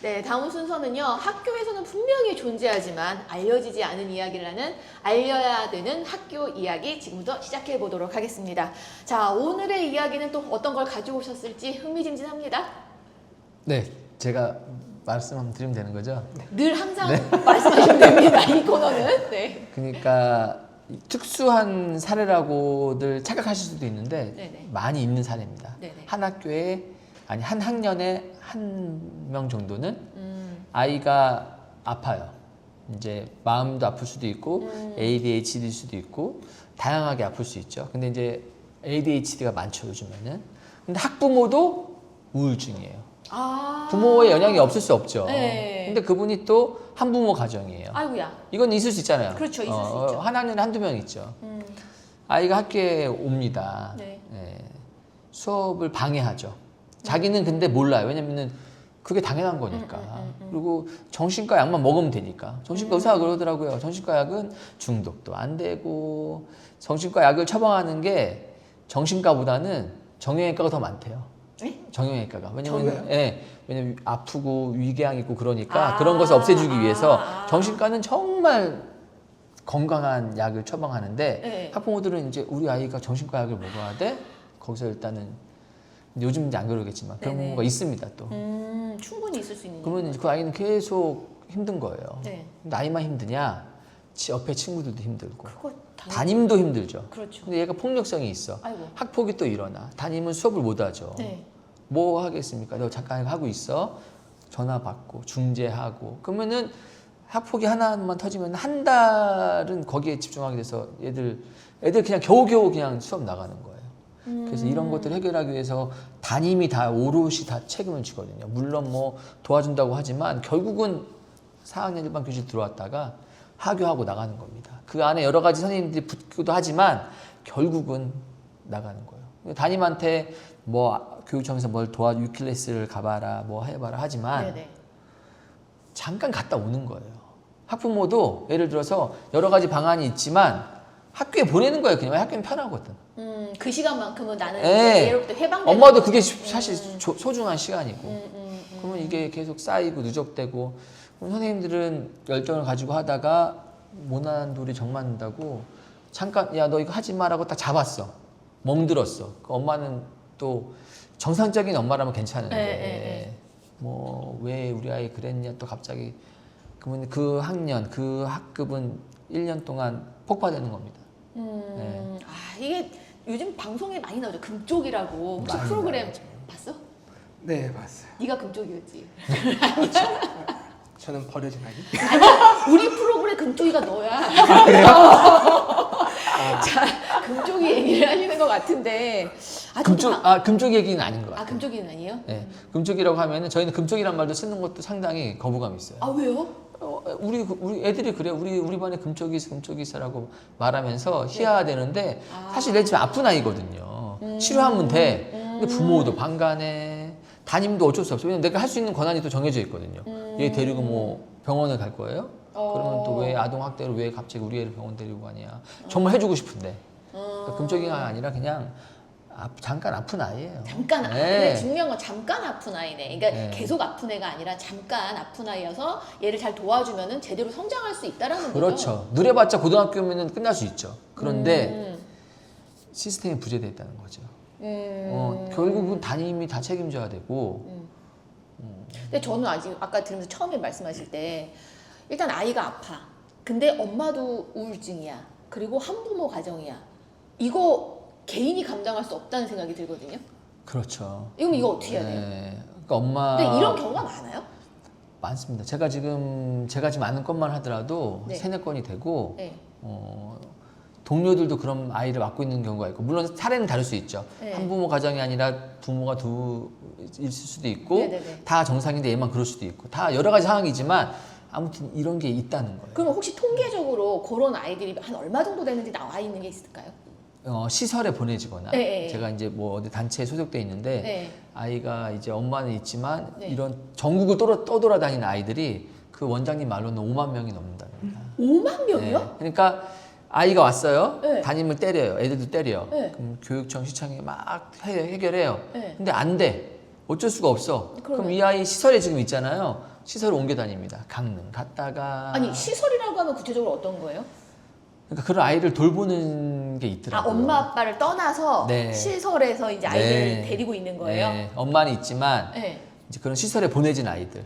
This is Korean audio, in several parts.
네, 다음 순서는요. 학교에서는 분명히 존재하지만 알려지지 않은 이야기를 하는 알려야 되는 학교 이야기 지금부터 시작해 보도록 하겠습니다. 자, 오늘의 이야기는 또 어떤 걸 가지고 오셨을지 흥미진진합니다. 네, 제가 말씀드리면 되는 거죠? 늘 항상 말씀하시면 됩니다. 이 코너는. 네. 그러니까 특수한 사례라고들 착각하실 수도 있는데 네네. 많이 있는 사례입니다. 네네. 한 학교에 아니 한 학년에 한 명 정도는 아이가 아파요. 이제 마음도 아플 수도 있고 ADHD일 수도 있고 다양하게 아플 수 있죠. 근데 이제 ADHD가 많죠, 요즘에는. 근데 학부모도 우울증이에요. 아. 부모의 영향이 없을 수 없죠. 네. 근데 그분이 또 한부모 가정이에요. 아이고야. 이건 있을 수 있잖아요. 그렇죠, 있을 수 있죠. 한 학년에 한두 명 있죠. 아이가 학교에 옵니다. 네. 예, 수업을 방해하죠. 자기는 근데 몰라요. 왜냐면은 그게 당연한 거니까. 그리고 정신과 약만 먹으면 되니까. 정신과 의사가 그러더라고요. 정신과 약은 중독도 안 되고 정신과 약을 처방하는 게 정신과보다는 정형외과가 더 많대요. 네? 정형외과가. 정말요? 왜냐면 아프고 위궤양 있고 그러니까 그런 것을 없애주기 위해서 정신과는 정말 건강한 약을 처방하는데 네. 학부모들은 이제 우리 아이가 정신과 약을 먹어야 돼? 거기서 일단은 요즘 이제 안 그러겠지만 그런 네네. 경우가 있습니다 또. 충분히 있을 수 있는. 그러면 이제 그 아이는 계속 힘든 거예요. 네. 근데 아이만 힘드냐? 옆에 친구들도 힘들고 그거 당연히. 담임도 힘들죠. 그렇죠. 근데 얘가 폭력성이 있어. 아이고. 학폭이 또 일어나. 담임은 수업을 못 하죠. 네. 뭐 하겠습니까? 너 잠깐 하고 있어. 전화 받고 중재하고. 그러면은 학폭이 하나만 터지면 한 달은 거기에 집중하게 돼서 애들 그냥 겨우겨우 그냥 수업 나가는 거예요. 그래서 이런 것들 해결하기 위해서 담임이 다 오롯이 다 책임을 지거든요. 물론 뭐 도와준다고 하지만 결국은 4학년 일반 교실 들어왔다가 하교하고 나가는 겁니다. 그 안에 여러 가지 선생님들이 붙기도 하지만 결국은 나가는 거예요. 담임한테 뭐 교육청에서 뭘 도와줘 유클래스를 가봐라 뭐 해봐라 하지만 네네. 잠깐 갔다 오는 거예요. 학부모도 예를 들어서 여러 가지 방안이 있지만 학교에 보내는 거예요. 그냥 학교는 편하거든. 그 시간만큼은 나는 예. 예로부터 해방되는. 엄마도 그게 사실 소중한 시간이고. 그러면 이게 계속 쌓이고 누적되고 그럼 선생님들은 열정을 가지고 하다가 모난돌이 정 맞는다고 잠깐 야 너 이거 하지 마라고 딱 잡았어. 멍들었어. 그 엄마는 또 정상적인 엄마라면 괜찮은데 네. 뭐 왜 우리 아이 그랬냐 또 갑자기 그러면 그 학년 그 학급은 1년 동안 폭파되는 겁니다. 네. 아, 이게 요즘 방송에 많이 나오죠. 금쪽이라고. 혹시 많이 프로그램 나오죠. 봤어? 네, 봤어요. 네가 금쪽이었지. 저는 버려진 아이. 아니, 우리 프로그램 금쪽이가 너야. 그래요? 자, 금쪽이 얘기를 하시는 것 같은데. 금쪽 얘기는 아닌 것 같아요. 아, 금쪽이는 아니에요? 네, 금쪽이라고 하면은 저희는 금쪽이란 말도 쓰는 것도 상당히 거부감이 있어요. 아, 왜요? 우리 애들이 그래요. 우리 반에 금쪽이 있어라고 말하면서 희화되는데 사실 내 집에 아픈 아이거든요. 치료하면 돼. 근데 부모도 반간에 담임도 어쩔 수 없어요. 왜냐면 내가 할 수 있는 권한이 또 정해져 있거든요. 얘 데리고 뭐 병원을 갈 거예요? 그러면 또 왜 아동 학대로 왜 갑자기 우리 애를 병원 데리고 가냐? 정말 해주고 싶은데 그러니까 금쪽이가 아니라 그냥 잠깐 아픈 아이예요. 잠깐 아픈 네. 애. 중요한 건 잠깐 아픈 아이네. 그러니까 네. 계속 아픈 애가 아니라 잠깐 아픈 아이여서 얘를 잘 도와주면은 제대로 성장할 수 있다라는 거죠. 그렇죠. 느려봤자 고등학교면은 끝날 수 있죠. 그런데 시스템이 부재되어 있다는 거죠. 결국은 담임이 다 책임져야 되고. 근데 저는 아까 들으면서 처음에 말씀하실 때 일단 아이가 아파. 근데 엄마도 우울증이야. 그리고 한부모 가정이야. 이거 개인이 감당할 수 없다는 생각이 들거든요. 그렇죠. 이거 어떻게 해야 돼요? 네. 그러니까 엄마. 근데 이런 경우가 많아요? 많습니다. 제가 지금 아는 것만 하더라도 네. 3-4건이 되고 네. 동료들도 그런 아이를 맡고 있는 경우가 있고 물론 사례는 다를 수 있죠. 네. 한부모 가정이 아니라 부모가 있을 수도 있고 네네네. 다 정상인데 얘만 그럴 수도 있고 다 여러 가지 상황이지만 아무튼 이런 게 있다는 거예요. 그럼 혹시 통계적으로 그런 아이들이 한 얼마 정도 되는지 나와 있는 게 있을까요? 시설에 보내지거나 네. 제가 이제 뭐 어디 단체에 소속돼 있는데 네. 아이가 이제 엄마는 있지만 네. 이런 전국을 떠돌아다니는 아이들이 그 원장님 말로는 5만 명이 넘는답니다. 5만 명이요? 네. 그러니까 아이가 왔어요. 네. 담임을 때려요. 애들도 때려. 네. 그럼 교육청, 시청이 막 해결해요. 네. 근데 안 돼. 어쩔 수가 없어. 그럼 그러면- 이 아이 시설에 지금 있잖아요. 시설을 옮겨 다닙니다. 강릉 갔다가. 아니 시설이라고 하면 구체적으로 어떤 거예요? 그러니까 그런 아이를 돌보는 게 아 있더라고요. 엄마 아빠를 떠나서 네. 시설에서 이제 아이들을 네. 데리고 있는 거예요? 네. 엄마는 있지만 네. 이제 그런 시설에 보내진 아이들.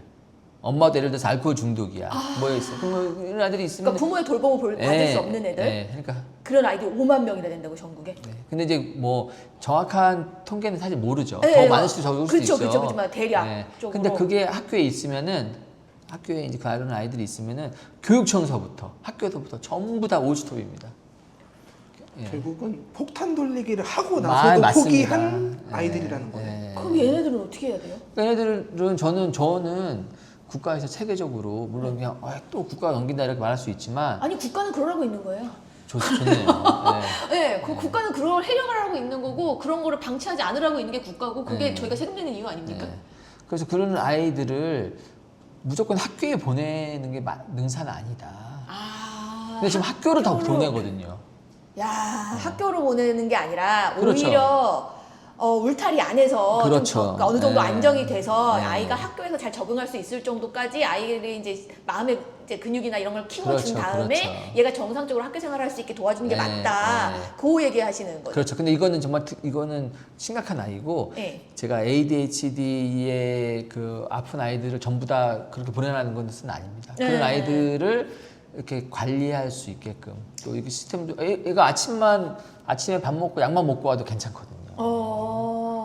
엄마도 예를 들어서 알코올 중독이야. 뭐 있어. 그럼 이런 아이들이 있으면. 그러니까 부모의 돌봄을 받을 수 없는 애들? 네. 그러니까. 그런 아이들이 5만 명이나 된다고 전국에? 네. 근데 이제 뭐 정확한 통계는 사실 모르죠. 네, 더 많을 수도 적을 수도 그렇죠, 있어. 그렇죠, 그렇지만 대략적으로. 근데 그게 학교에 있으면은 학교에 이제 그런 아이들이 있으면은 교육청서부터 학교에서부터 전부 다 올스톱입니다. 예. 결국은 폭탄 돌리기를 하고 맞습니다. 나서도 포기한 예. 아이들이라는 거예요. 예. 그럼 얘네들은 어떻게 해야 돼요? 얘네들은 저는 국가에서 체계적으로 물론 그냥 또 국가가 넘긴다 이렇게 말할 수 있지만 아니 국가는 그러라고 있는 거예요. 좋네요. 예. 네, 그 국가는 그걸 해결하라고 있는 거고 그런 거를 방치하지 않으라고 있는 게 국가고 그게 네. 저희가 책임지는 이유 아닙니까? 예. 그래서 그런 아이들을 무조건 학교에 보내는 게 능사는 아니다. 아. 근데 지금 학교를 다 학교로- 보내거든요. 야, 학교로 보내는 게 아니라 그렇죠. 오히려 울타리 안에서 그렇죠. 좀 그러니까 어느 정도 네. 안정이 돼서 네. 아이가 학교에서 잘 적응할 수 있을 정도까지 아이들이 이제 마음의 이제 근육이나 이런 걸 키워준 그렇죠, 다음에 그렇죠. 얘가 정상적으로 학교 생활할 수 있게 도와주는 게 네, 맞다. 네. 그 얘기하시는 거죠. 그렇죠. 근데 이거는 정말 이거는 심각한 아이고 네. 제가 ADHD의 그 아픈 아이들을 전부 다 그렇게 보내라는 것은 아닙니다. 네. 그런 아이들을 이렇게 관리할 수 있게끔 또 이게 시스템도 얘가 아침에 밥 먹고 약만 먹고 와도 괜찮거든요.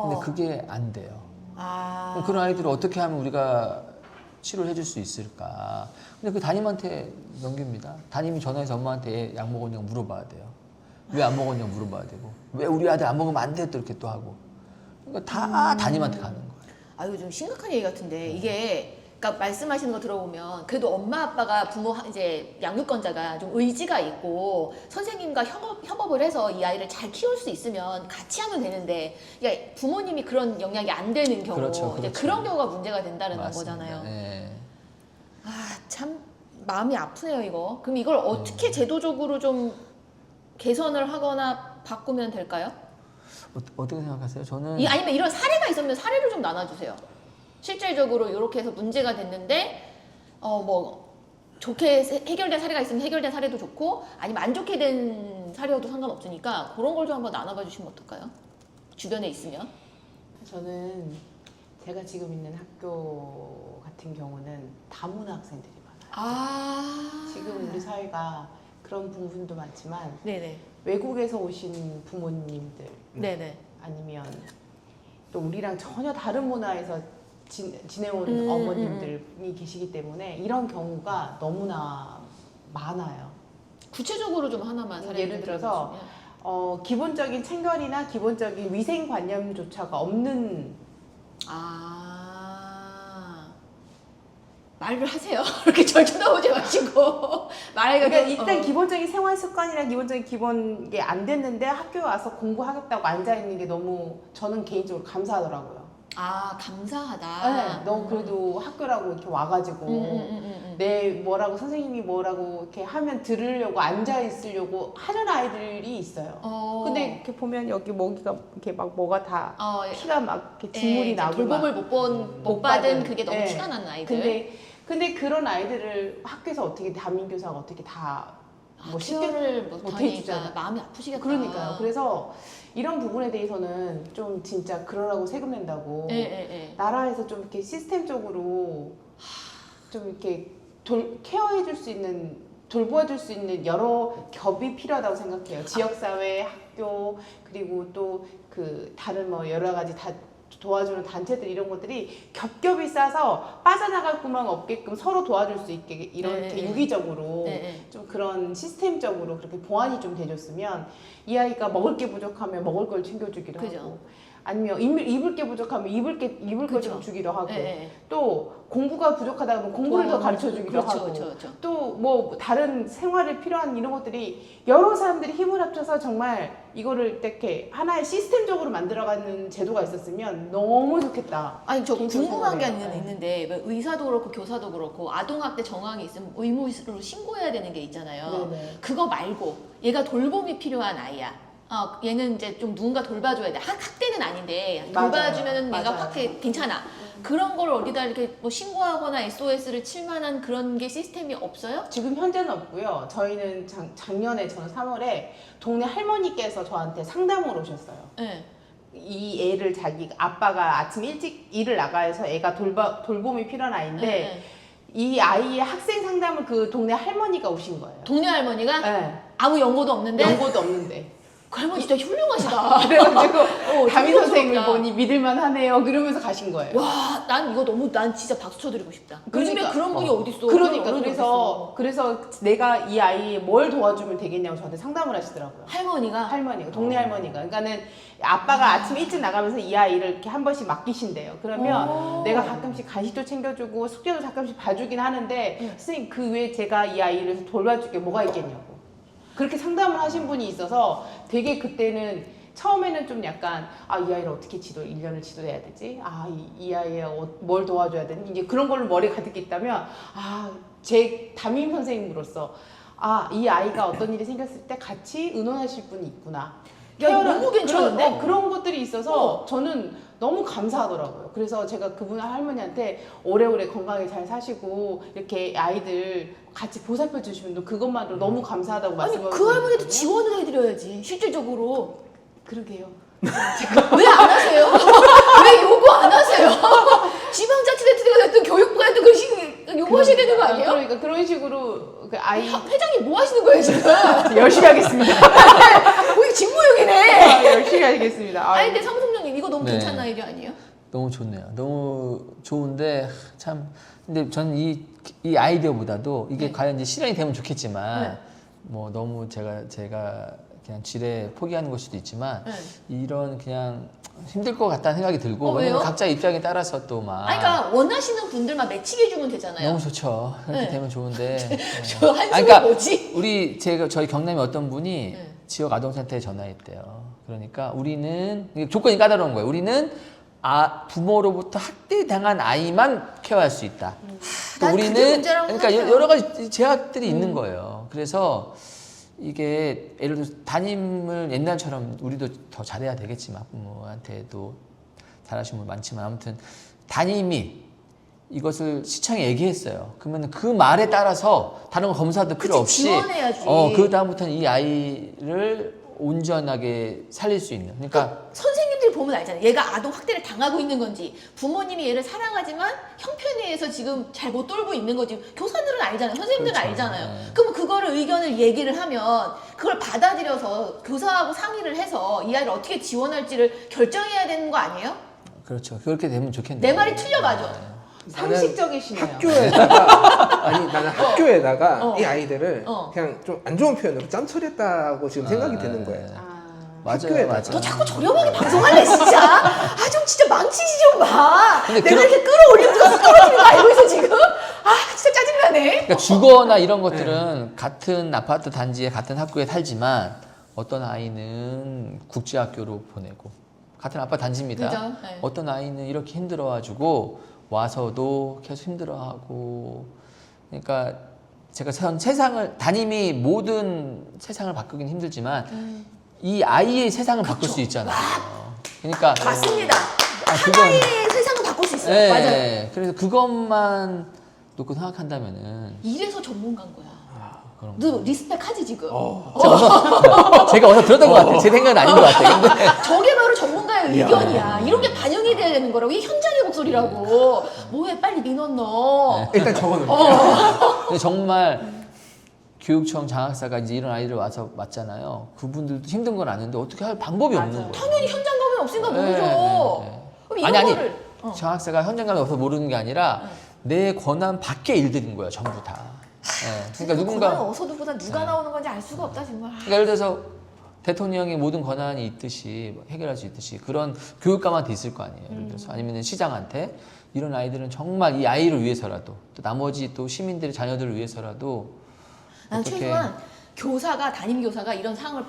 근데 그게 안 돼요. 아. 그럼 그런 아이들을 어떻게 하면 우리가 치료를 해줄 수 있을까? 근데 그 담임한테 넘깁니다. 담임이 전화해서 엄마한테 약 먹었냐고 물어봐야 돼요. 왜 안 먹었냐고 물어봐야 되고, 왜 우리 아들 안 먹으면 안 돼? 또 이렇게 또 하고. 그러니까 다 담임한테 가는 거예요. 아, 이거 좀 심각한 얘기 같은데 이게 그러니까 말씀하시는 거 들어보면 그래도 엄마 아빠가 부모 이제 양육권자가 좀 의지가 있고 선생님과 협업을 해서 이 아이를 잘 키울 수 있으면 같이 하면 되는데 그러니까 부모님이 그런 영향이 안 되는 경우 그렇죠, 이제 그렇죠. 그런 경우가 문제가 된다는 맞습니다. 거잖아요. 네. 아, 참 마음이 아프네요, 이거. 그럼 이걸 어떻게 제도적으로 좀 개선을 하거나 바꾸면 될까요? 어떻게 생각하세요? 저는 아니면 이런 사례가 있으면 사례를 좀 나눠주세요. 실질적으로 이렇게 해서 문제가 됐는데 뭐 좋게 해결된 사례가 있으면 해결된 사례도 좋고 아니면 안 좋게 된 사례여도 상관없으니까 그런 걸 좀 한번 나눠봐 주시면 어떨까요? 주변에 있으면. 저는 제가 지금 있는 학교 같은 경우는 다문화 학생들이 많아요. 아. 지금 우리 사회가 그런 부분도 많지만 네네. 외국에서 오신 부모님들 네네. 아니면 또 우리랑 전혀 다른 문화에서 지내온 음, 어머님들이 계시기 때문에 이런 경우가 너무나 많아요. 구체적으로 좀 하나만 사례 예를 들어서 기본적인 챙결이나 기본적인 위생관념조차가 없는 말을 하세요. 이렇게 절 쳐다보지 마시고 말하기가 그러니까 좀, 일단 기본적인 생활 습관이나 기본적인 기본 게 안 됐는데 학교에 와서 공부하겠다고 앉아 있는 게 너무 저는 개인적으로 감사하더라고요. 감사하다. 네, 너무 그래도 학교라고 이렇게 와가지고 내 뭐라고 선생님이 뭐라고 이렇게 하면 들으려고 앉아 있으려고 하는 아이들이 있어요. 근데 이렇게 보면 여기 모기가 이렇게 막 뭐가 다 피가 막 이렇게 진물이 나고 돌봄을 못 받은 그게 너무 예. 티가 나는 아이들. 근데 그런 아이들을 학교에서 어떻게 담임교사가 어떻게 다 뭐 쉽게 를 못 못하니까 해주잖아요. 마음이 아프시겠다. 그러니까요. 그래서 이런 부분에 대해서는 좀 진짜 그러라고 세금 낸다고 나라에서 좀 이렇게 시스템적으로 좀 이렇게 케어해줄 수 있는 돌보아줄 수 있는 여러 겹이 필요하다고 생각해요. 지역사회, 학교 그리고 또 그 다른 뭐 여러 가지 다 도와주는 단체들 이런 것들이 겹겹이 싸서 빠져나갈 구멍 없게끔 서로 도와줄 수 있게 이렇게 유기적으로 좀 그런 시스템적으로 그렇게 보완이 좀 돼줬으면 이 아이가 먹을 게 부족하면 먹을 걸 챙겨주기도 그죠. 하고 아니면 입을 게 부족하면 입을 거 좀 주기도 하고 네. 또 공부가 부족하다 하면 공부를 더 가르쳐 주기도 그렇죠, 하고 그렇죠. 또 뭐 다른 생활에 필요한 이런 것들이 여러 사람들이 힘을 합쳐서 정말 이거를 이렇게 하나의 시스템적으로 만들어가는 제도가 있었으면 너무 좋겠다. 아니 저 개인적으로 궁금한 게 생각해요. 있는데 뭐 의사도 그렇고 교사도 그렇고 아동학대 정황이 있으면 의무로 신고해야 되는 게 있잖아요. 네네. 그거 말고 얘가 돌봄이 필요한 아이야. 얘는 이제 좀 누군가 돌봐줘야 돼. 학대는 아닌데 맞아요. 돌봐주면은 얘가 맞아요. 확 괜찮아. 그런 걸 어디다 이렇게 뭐 신고하거나 SOS를 칠 만한 그런 게 시스템이 없어요? 지금 현재는 없고요. 저희는 작년에 저는 3월에 동네 할머니께서 저한테 상담을 오셨어요. 네. 이 애를 자기 아빠가 아침 일찍 일을 나가서 애가 돌봄이 필요한 아이인데 네. 이 아이의 학생 상담을 그 동네 할머니가 오신 거예요. 동네 할머니가 네. 아무 연고도 없는데 연고도 없는데. 그 할머니 진짜 훌륭하시다. 그래가지고 담임 선생님을 존경스럽다. 보니 믿을만 하네요. 그러면서 가신 거예요. 와, 난 진짜 박수 쳐드리고 싶다. 그러니까, 요즘에 그런 분이 어딨어? 그러니까 그런 어른이 어딨어? 그래서 내가 이 아이에 뭘 도와주면 되겠냐고 저한테 상담을 하시더라고요. 할머니가 동네 할머니가. 그러니까는 아빠가 아침 일찍 나가면서 이 아이를 이렇게 한 번씩 맡기신대요. 그러면 내가 가끔씩 간식도 챙겨주고 숙제도 가끔씩 봐주긴 하는데 선생님 그 외에 제가 이 아이를 돌봐줄 게 뭐가 있겠냐고. 그렇게 상담을 하신 분이 있어서 되게 그때는 처음에는 좀 약간 이 아이를 어떻게 1년을 지도해야 되지? 이 아이에 뭘 도와줘야 되지? 이제 그런 걸로 머리에 가득 있다면 제 담임 선생님으로서 이 아이가 어떤 일이 생겼을 때 같이 의논하실 분이 있구나. 야, 이거 너무 괜찮은데? 그런 것들이 있어서 저는 너무 감사하더라고요. 그래서 제가 그분 할머니한테 오래오래 건강하게 잘 사시고 이렇게 아이들 같이 보살펴 주시면 그것만으로 너무 감사하다고 아니 말씀을 그 할머니도 드렸거든요. 지원을 해드려야지 실질적으로. 그러게요. 왜 안 하세요? 왜 요구 안 하세요? 지방자치단체가 됐든 교육부가 됐든 그 요구하셔야 되는 거 아니에요? 그러니까 그런 식으로 그 아이 회장님 뭐 하시는 거예요 지금? 열심히 하겠습니다. 거기 직무용이네. 열심히 하겠습니다. 아니 근데 삼성장님 이거 너무 네. 괜찮은 아이디어 아니에요? 너무 좋네요. 너무 좋은데 참 근데 저는 이 아이디어보다도 이게 네. 과연 이제 실현이 되면 좋겠지만 네. 뭐 너무 제가 그냥 지레 포기하는 걸 수도 있지만 네. 이런 그냥 힘들 것 같다는 생각이 들고 왜요? 왜냐면 각자 입장에 따라서 또 막 그러니까 원하시는 분들만 매치게 주면 되잖아요. 너무 좋죠. 그렇게 네. 되면 좋은데 저 한숨이 그러니까 뭐지? 저희 경남에 어떤 분이 네. 지역 아동센터에 전화했대요. 그러니까 우리는 이게 조건이 까다로운 거예요. 우리는 부모로부터 학대당한 아이만 케어할 수 있다. 또 난 그게 우리는 문제라고 그러니까 생각해요. 여러 가지 제약들이 있는 거예요. 그래서 이게 예를 들어서 담임을 옛날처럼 우리도 더 잘해야 되겠지만 부모한테도 잘하신 분 많지만 아무튼 담임이 이것을 시청에 얘기했어요. 그러면 그 말에 따라서 다른 거 검사도 필요 없이 지원해야지. 그 다음부터는 이 아이를 온전하게 살릴 수 있는. 그러니까 선생님들이 보면 알잖아요. 얘가 아동 학대를 당하고 있는 건지 부모님이 얘를 사랑하지만 형편에 의해서 지금 잘 못 돌고 있는 건지 교사들은 알잖아요. 선생님들은 그렇죠. 알잖아요. 네. 그럼 그거를 의견을 얘기를 하면 그걸 받아들여서 교사하고 상의를 해서 이 아이를 어떻게 지원할지를 결정해야 되는 거 아니에요? 그렇죠. 그렇게 되면 좋겠네요. 내 말이 틀려가죠. 상식적이시네요. 학교에다가 아니 나는 학교에다가 어. 이 아이들을 어. 그냥 좀 안 좋은 표현으로 짬처리했다고 지금 생각이 드는 거예요. 맞아요, 학교에다가. 맞아요. 너 자꾸 저렴하게 방송할래 진짜? 좀 진짜 망치지 좀 마. 근데 내가 그런- 이렇게 끌어올리면 들어서 떨어지는 거 알고 있어 지금? 진짜 짜증나네. 그러니까 주거나 이런 것들은 같은 아파트 단지에 같은 학교에 살지만 어떤 아이는 국제학교로 보내고 같은 아파트 단지입니다. 그죠? 네. 어떤 아이는 이렇게 힘들어가지고 와서도 계속 힘들어하고 그러니까 제가 세상을 담임이 모든 세상을 바꾸긴 힘들지만 이 아이의 세상을 바꿀 수 있잖아요. 그러니까 맞습니다. 그건 하나의 세상을 바꿀 수 있어요. 네, 맞아요. 그래서 그것만 놓고 생각한다면은 이래서 전문가인 거야. 그런 너 리스펙하지 지금? 제가 어디서 들었던 것 같아요. 제 생각은 아닌 것 같아요. 근데 저게 바로 전문가의 의견이야. 이런 게 반영이 돼야 되는 거라고. 이게 현장의 목소리라고. 뭐해 빨리 민원 넣어. 일단 적어놓을게요. 근데 정말 교육청 장학사가 이제 이런 아이들 와서 맞잖아요. 그분들도 힘든 건 아는데 어떻게 할 방법이 없는 거예요. 당연히 현장 가면 없으니까 네, 모르죠. 네, 네. 그럼 이런 아니 거를 장학사가 현장 가서 와서 모르는 게 아니라 내 권한 밖의 일들인 거야 전부 다. 그러니까 권한은 누군가 어서 누구나 누가 나오는 건지 알 수가 없다 정말. 그러니까 예를 들어서 대통령의 모든 권한이 있듯이 해결할 수 있듯이 그런 교육감한테 있을 거 아니에요. 예를 들어서 아니면 시장한테 이런 아이들은 정말 이 아이를 위해서라도 또 나머지 또 시민들의 자녀들을 위해서라도 난 어떻게 최소한 교사가 담임 교사가 이런 상황을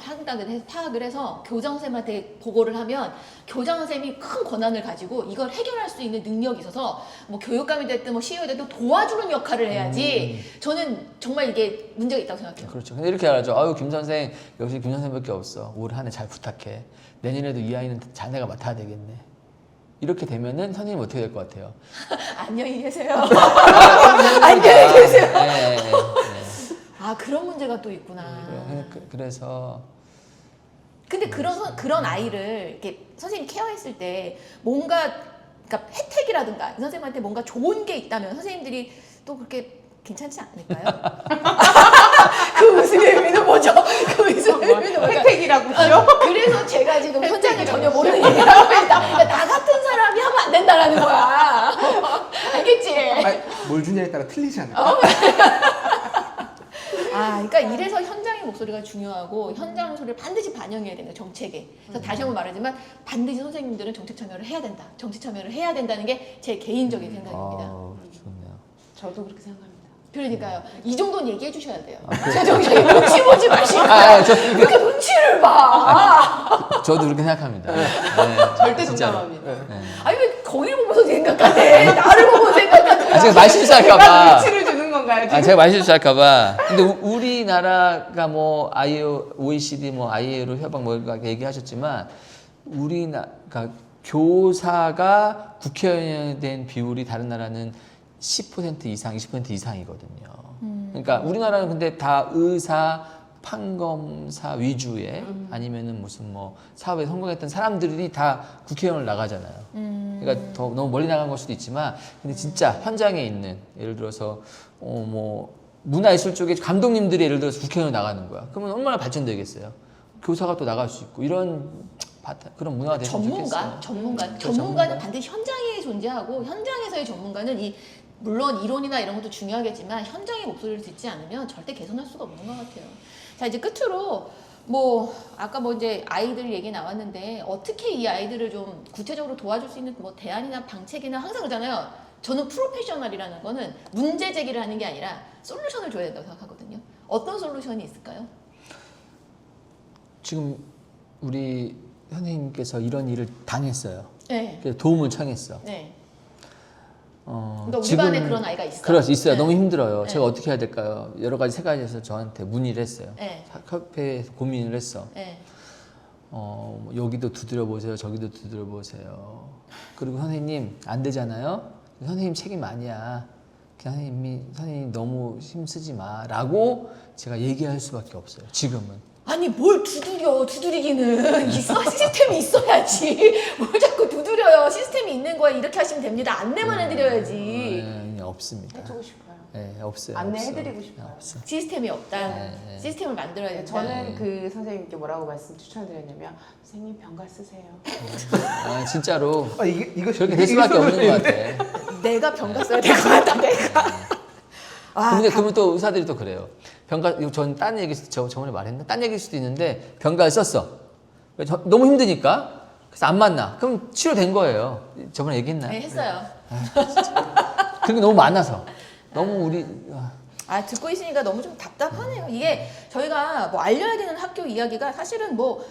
파악을 해서 교장 선생님한테 보고를 하면 교장 선생님이 큰 권한을 가지고 이걸 해결할 수 있는 능력이 있어서 뭐 교육감이 됐든 뭐 CEO가 됐든 도와주는 역할을 해야지. 저는 정말 이게 문제가 있다고 생각해요. 그렇죠. 근데 이렇게 알죠. 아유 김 선생 역시 김 선생밖에 없어. 올 한 해 잘 부탁해. 내년에도 이 아이는 자네가 맡아야 되겠네. 이렇게 되면은 선생님 어떻게 될 것 같아요? 안녕히 계세요. 안녕히 계세요. 네, 네. 아 그런 문제가 또 있구나. 그래서 근데 그런 아이를 이렇게 선생님이 케어했을 때 뭔가 그러니까 혜택이라든가 이 선생님한테 뭔가 좋은 게 있다면 선생님들이 또 그렇게 괜찮지 않을까요? 그 웃음의 의미는 뭐죠? 그 웃음의 의미는 뭘까요? 혜택이라고요? 그래서 제가 지금 현장에 전혀 모르는 얘기를 하고 있다. 나 같은 사람이 하면 안 된다라는 거야. 알겠지? 아니, 뭘 주냐에 따라 틀리지 않을까? 그러니까 이래서 현장의 목소리가 중요하고 현장 소리를 반드시 반영해야 된다, 정책에. 그래서 다시 한번 말하지만 반드시 선생님들은 정책 참여를 해야 된다. 정책 참여를 해야 된다는 게 제 개인적인 생각입니다. 좋네요. 저도 그렇게 생각합니다. 그러니까요. 이 정도는 얘기해 주셔야 돼요. 저기 눈치 보지 마시고 그렇게 눈치를 봐. 저도 그렇게 생각합니다. 네, 절대 진짜로. 동감합니다. 네. 아니 왜 거기를 보면서 생각하네. 나를 보고 생각하는 제가 말실수할까봐. 눈치를 주는 건가요 지금? 제가 말실수할까봐. 근데 우리나라가 뭐 IAEA, OECD, 뭐 IAEA로 협약 뭐 얘기하셨지만 그러니까 교사가 국회의원이 된 비율이 다른 나라는 10% 이상, 20% 이상이거든요. 그러니까 우리나라는 근데 다 의사, 판검사 위주의 아니면은 무슨 뭐 사업에 성공했던 사람들이 다 국회의원을 나가잖아요. 그러니까 더 너무 멀리 나간 걸 수도 있지만 근데 진짜 현장에 있는 예를 들어서 뭐 문화예술 쪽에 감독님들이 예를 들어서 국회의원 나가는 거야. 그러면 얼마나 발전되겠어요. 교사가 또 나갈 수 있고 이런 그런 문화가 됐으면 좋겠어요. 전문가는 반드시 현장에 존재하고 현장에서의 전문가는 물론 이론이나 이런 것도 중요하겠지만 현장의 목소리를 듣지 않으면 절대 개선할 수가 없는 것 같아요. 자 이제 끝으로 뭐 아까 뭐 이제 아이들 얘기 나왔는데 어떻게 이 아이들을 좀 구체적으로 도와줄 수 있는 뭐 대안이나 방책이나 항상 그러잖아요. 저는 프로페셔널이라는 거는 문제 제기를 하는 게 아니라 솔루션을 줘야 된다고 생각하거든요. 어떤 솔루션이 있을까요? 지금 우리 선생님께서 이런 일을 당했어요. 네. 그래서 도움을 청했어. 네. 그러니까 우리 반에 그런 아이가 있어. 그렇죠, 있어요. 네. 너무 힘들어요. 네. 제가 어떻게 해야 될까요? 여러 가지 세 가지에서 저한테 문의를 했어요. 네. 협회에서 고민을 했어. 네. 뭐 여기도 두드려 보세요, 저기도 두드려 보세요. 그리고 선생님 안 되잖아요. 선생님 책임 아니야. 선생님 너무 힘쓰지 마라고 제가 얘기할 수밖에 없어요. 지금은. 아니 뭘 두드리기는 있어 시스템이 있어야지 뭘 자꾸 두드려요. 시스템이 있는 거야. 이렇게 하시면 됩니다. 안내만 해드려야지. 네, 없습니다. 해주고 싶어요. 네, 없어요. 안내해드리고 싶어요. 없어. 시스템이 없다. 네. 시스템을 만들어야 된다. 저는 그 선생님께 뭐라고 추천드렸냐면 선생님 병가 쓰세요. 진짜로 이거 그렇게 될 수밖에 없는 것 같아. 내가 병가 써야 될 것 같다. 내가. 근데 그러면 또 의사들이 또 그래요. 병가, 전 딴 얘기, 저번에 말했나? 딴 얘기일 수도 있는데, 병가를 썼어. 너무 힘드니까, 그래서 안 맞나? 그럼 치료된 거예요. 저번에 얘기했나요? 네, 했어요. 그게 너무 많아서. 너무 우리. 듣고 있으니까 너무 좀 답답하네요. 이게 저희가 뭐 알려야 되는 학교 이야기가 사실은 뭐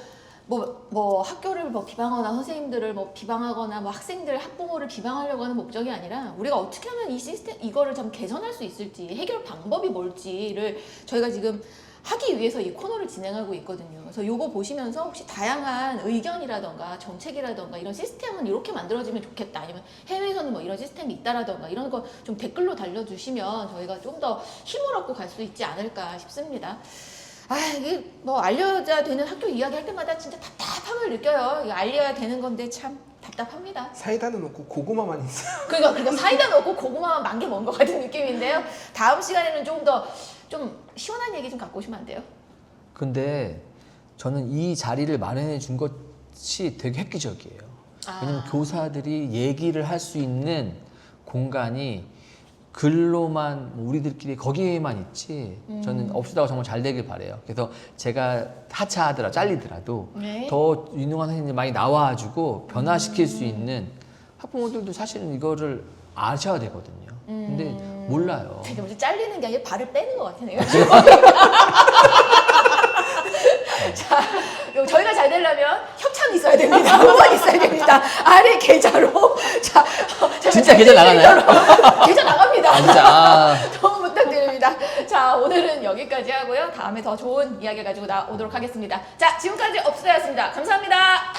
학교를 뭐 비방하거나 선생님들을 뭐 비방하거나 뭐 학생들 학부모를 비방하려고 하는 목적이 아니라 우리가 어떻게 하면 이 시스템 이거를 좀 개선할 수 있을지 해결 방법이 뭘지를 저희가 지금 하기 위해서 이 코너를 진행하고 있거든요. 그래서 요거 보시면서 혹시 다양한 의견이라던가 정책이라던가 이런 시스템은 이렇게 만들어지면 좋겠다. 아니면 해외에서는 뭐 이런 시스템이 있다라던가 이런 거 좀 댓글로 달려주시면 저희가 좀 더 힘을 얻고 갈 수 있지 않을까 싶습니다. 이게 뭐 알려야 되는 학교 이야기 할 때마다 진짜 답답함을 느껴요. 이게 알려야 되는 건데 참 답답합니다. 사이다는 없고 고구마만 있어요. 그러니까 사이다 넣고 고구마만 만 개 먹은 것 같은 느낌인데요. 다음 시간에는 좀 더 좀 시원한 얘기 좀 갖고 오시면 안 돼요? 근데 저는 이 자리를 마련해 준 것이 되게 획기적이에요. 왜냐면 교사들이 얘기를 할 수 있는 공간이 글로만 우리들끼리 거기에만 있지 저는 없애다가 정말 잘 되길 바래요. 그래서 제가 하차하더라도 잘리더라도 네. 더 유능한 선생님들 많이 나와가지고 변화시킬 수 있는 학부모들도 사실은 이거를 아셔야 되거든요. 근데 몰라요. 되게 먼저 잘리는 게 아니라 발을 빼는 것 같아요. 자, 저희가 잘 되려면 협찬이 있어야 됩니다. 후원이 있어야 됩니다. 아래 계좌로. 자, 진짜 계좌 나가나요? 계좌 나갑니다. 아, 진짜. 아. 너무 부탁드립니다. 자, 오늘은 여기까지 하고요. 다음에 더 좋은 이야기 가지고 나오도록 하겠습니다. 자, 지금까지 업스타였습니다. 감사합니다.